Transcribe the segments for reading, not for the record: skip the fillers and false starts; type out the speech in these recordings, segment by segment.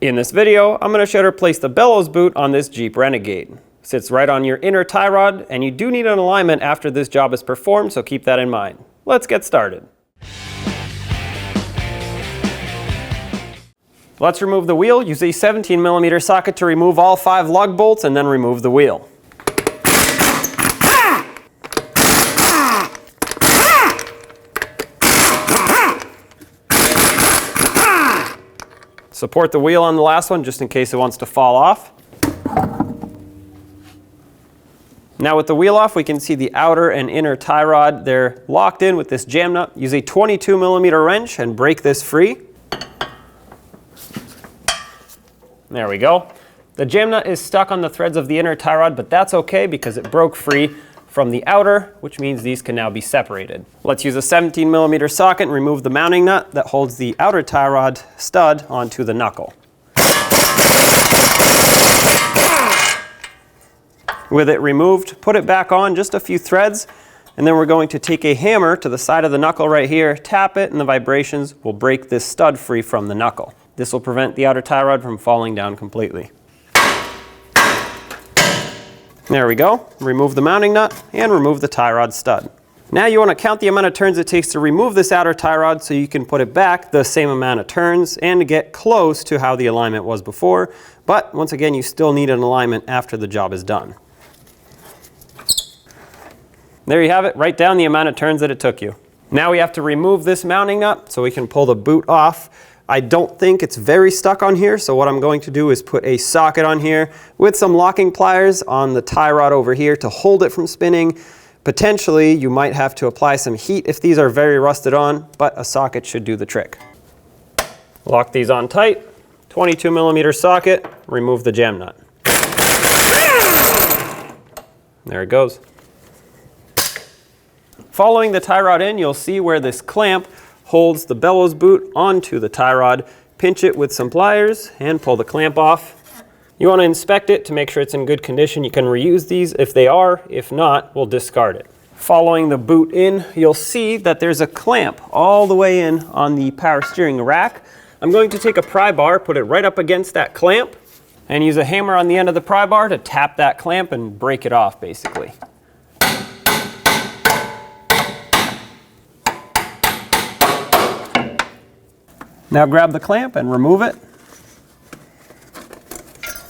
In this video, I'm going to show you how to place the bellows boot on this Jeep Renegade. Sits right on your inner tie rod, and you do need an alignment after this job is performed, so keep that in mind. Let's get started. Let's remove the wheel. Use a 17mm socket to remove all 5 lug bolts and then remove the wheel. Support the wheel on the last one just in case it wants to fall off. Now with the wheel off, we can see the outer and inner tie rod. They're locked in with this jam nut. Use a 22mm wrench and break this free. There we go. The jam nut is stuck on the threads of the inner tie rod, but that's okay because it broke free from the outer, which means these can now be separated. Let's use a 17mm socket and remove the mounting nut that holds the outer tie rod stud onto the knuckle. With it removed, put it back on just a few threads, and then we're going to take a hammer to the side of the knuckle right here, tap it, and the vibrations will break this stud free from the knuckle. This will prevent the outer tie rod from falling down completely. There we go. Remove the mounting nut and remove the tie rod stud. Now you want to count the amount of turns it takes to remove this outer tie rod so you can put it back the same amount of turns and to get close to how the alignment was before. But once again, you still need an alignment after the job is done. There you have it. Write down the amount of turns that it took you. Now we have to remove this mounting nut so we can pull the boot off. I don't think it's very stuck on here, so what I'm going to do is put a socket on here with some locking pliers on the tie rod over here to hold it from spinning. Potentially, you might have to apply some heat if these are very rusted on, but a socket should do the trick. Lock these on tight, 22mm socket, remove the jam nut. There it goes. Following the tie rod in, you'll see where this clamp holds the bellows boot onto the tie rod. Pinch it with some pliers and pull the clamp off. You want to inspect it to make sure it's in good condition. You can reuse these if they are. If not, we'll discard it. Following the boot in, you'll see that there's a clamp all the way in on the power steering rack. I'm going to take a pry bar, put it right up against that clamp, and use a hammer on the end of the pry bar to tap that clamp and break it off, basically. Now grab the clamp and remove it.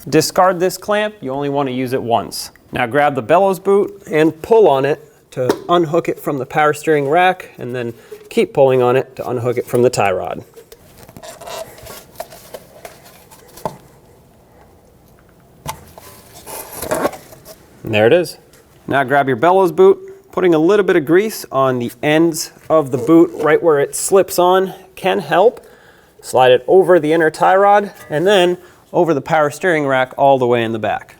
Discard this clamp, you only want to use it once. Now grab the bellows boot and pull on it to unhook it from the power steering rack, and then keep pulling on it to unhook it from the tie rod. And there it is. Now grab your bellows boot, putting a little bit of grease on the ends of the boot right where it slips on can help. Slide it over the inner tie rod and then over the power steering rack all the way in the back.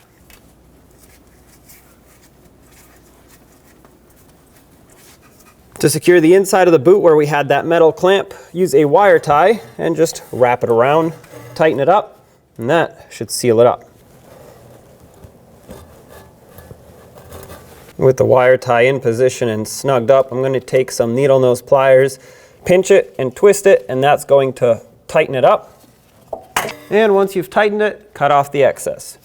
To secure the inside of the boot where we had that metal clamp, use a wire tie and just wrap it around, tighten it up, and that should seal it up. With the wire tie in position and snugged up, I'm going to take some needle nose pliers, pinch it and twist it, and that's going to tighten it up. And once you've tightened it, cut off the excess.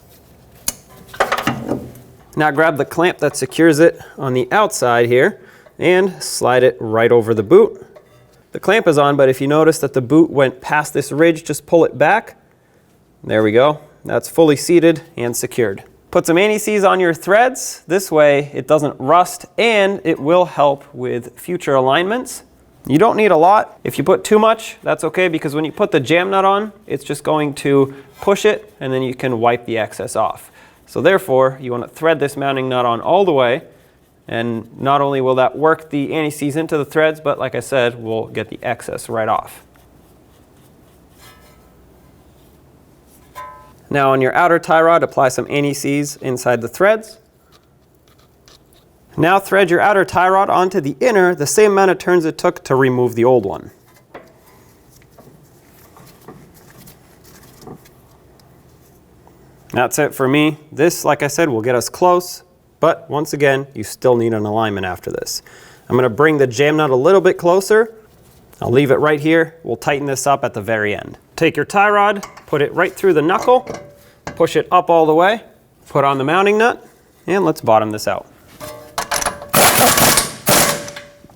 Now grab the clamp that secures it on the outside here and slide it right over the boot. The clamp is on, but if you notice that the boot went past this ridge, just pull it back. There we go. That's fully seated and secured. Put some anti-seize on your threads. This way it doesn't rust and it will help with future alignments. You don't need a lot. If you put too much, that's okay, because when you put the jam nut on, it's just going to push it and then you can wipe the excess off. So therefore, you want to thread this mounting nut on all the way, and not only will that work the anti-seize into the threads, but like I said, we'll get the excess right off. Now on your outer tie rod, apply some anti-seize inside the threads. Now thread your outer tie rod onto the inner the same amount of turns it took to remove the old one. That's it for me. This, like I said, will get us close, but once again, you still need an alignment after this. I'm going to bring the jam nut a little bit closer. I'll leave it right here. We'll tighten this up at the very end. Take your tie rod, Put it right through the knuckle, push it up all the way, put on the mounting nut, and let's bottom this out.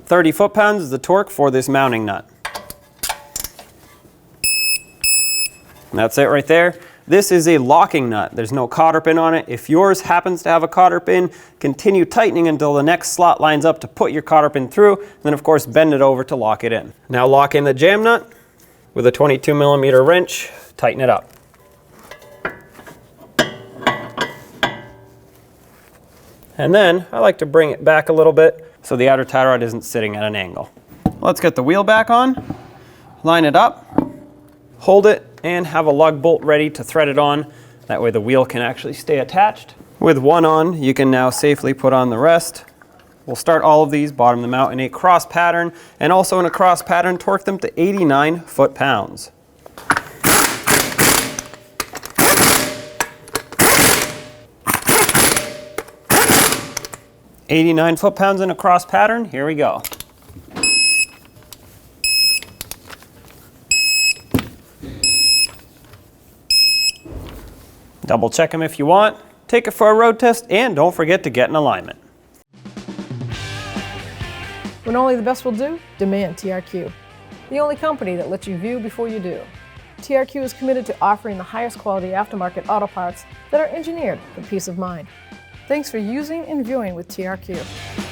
30 foot-pounds is the torque for this mounting nut. And that's it right there. This is a locking nut. There's no cotter pin on it. If yours happens to have a cotter pin, continue tightening until the next slot lines up to put your cotter pin through. Then of course bend it over to lock it in. Now lock in the jam nut with a 22mm wrench. Tighten it up. And then I like to bring it back a little bit so the outer tie rod isn't sitting at an angle. Let's get the wheel back on, line it up, hold it, and have a lug bolt ready to thread it on. That way the wheel can actually stay attached. With one on, you can now safely put on the rest. We'll start all of these, bottom them out in a cross pattern, and also in a cross pattern, torque them to 89 foot-pounds. "89 foot-pounds in a cross pattern, here we go. Double check them if you want, take it for a road test, and don't forget to get an alignment. When only the best will do, demand TRQ. The only company that lets you view before you do. TRQ is committed to offering the highest quality aftermarket auto parts that are engineered for peace of mind. Thanks for using and viewing with TRQ.